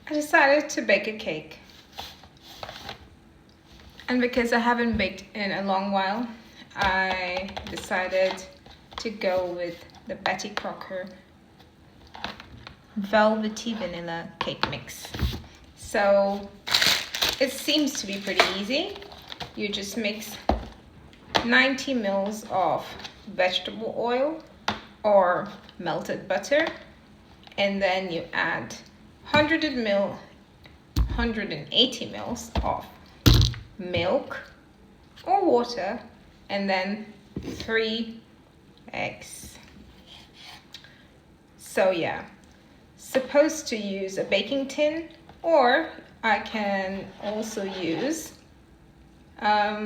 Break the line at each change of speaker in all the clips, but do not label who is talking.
I decided to bake a cake. And because I haven't baked in a long while, I decided to go with the Betty Crocker Velvety Vanilla Cake Mix. So it seems to be pretty easy. You just mix 90 mils of vegetable oil or melted butter, and then you add 180 mils of milk or water, and then 3 eggs. So yeah, supposed to use a baking tin, or I can also use a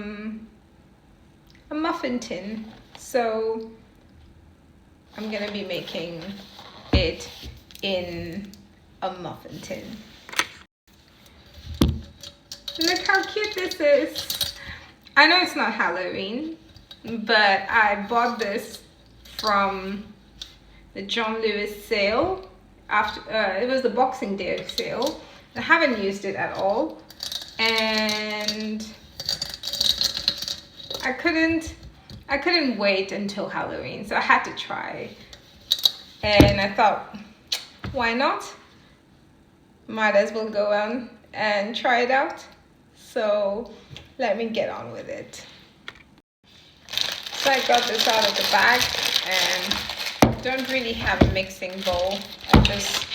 muffin tin. So I'm gonna be making it in a muffin tin. Look how cute this is. I know it's not Halloween, but I bought this from the John Lewis sale. After it was the Boxing Day sale. I haven't used it at all, and I couldn't wait until Halloween, so I had to try. And I thought, why not? Might as well go on and try it out. So let me get on with it. So I got this out of the bag and don't really have a mixing bowl. I just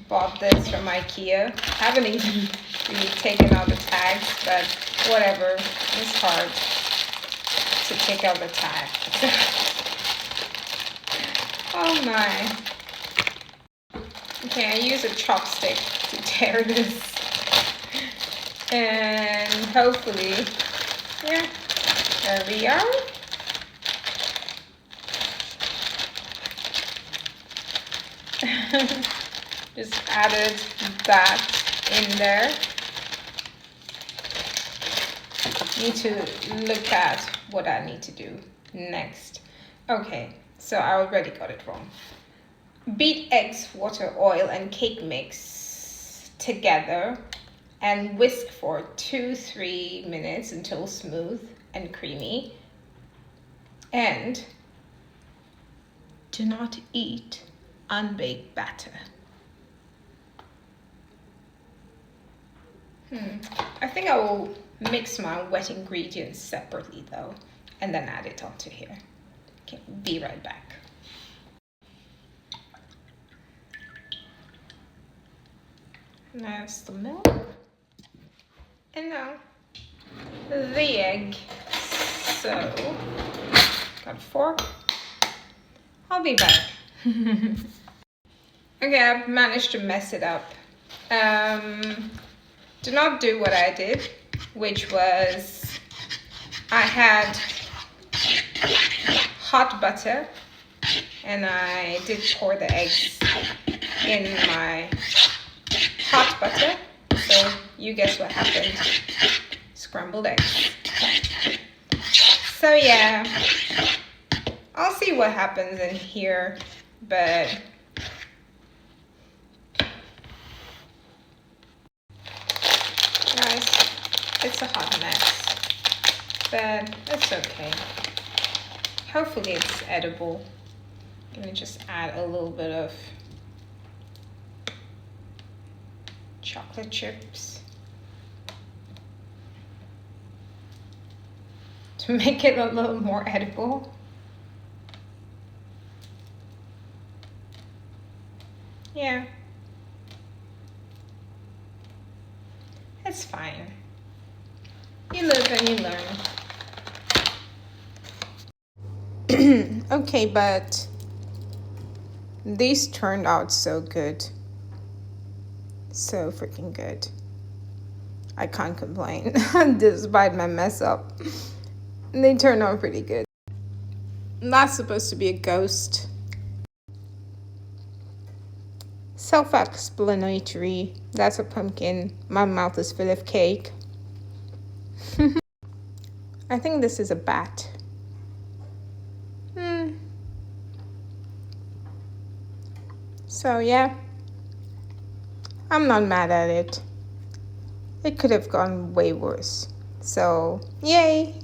bought this from IKEA. I haven't even really taken out the tags, but whatever. It's hard to take out the tag. Oh my. Okay, I use a chopstick to tear this. And hopefully, yeah, there we are. Just added that in there. Need to look at what I need to do next. Okay, so I already got it wrong. Beat eggs, water, oil, and cake mix together and whisk for 2-3 minutes until smooth and creamy. And do not eat unbaked batter. I think I will mix my wet ingredients separately though, and then add it onto here. Okay, be right back. There's the milk, and now the egg. So, got a fork. I'll be back. Okay, I've managed to mess it up. Do not do what I did, which was I had hot butter and I did pour the eggs in my hot butter. So you guess what happened? Scrambled eggs. So yeah, I'll see what happens in here, but guys, it's a hot mess, but it's okay. Hopefully it's edible. I'm gonna just add a little bit of chocolate chips to make it a little more edible. Yeah, it's fine. You live and you learn. Okay, but these turned out so good. So freaking good. I can't complain despite my mess up. They turned out pretty good. That's supposed to be a ghost. Self-explanatory. That's a pumpkin. My mouth is full of cake. I think this is a bat. So yeah, I'm not mad at it. It could have gone way worse. So, yay!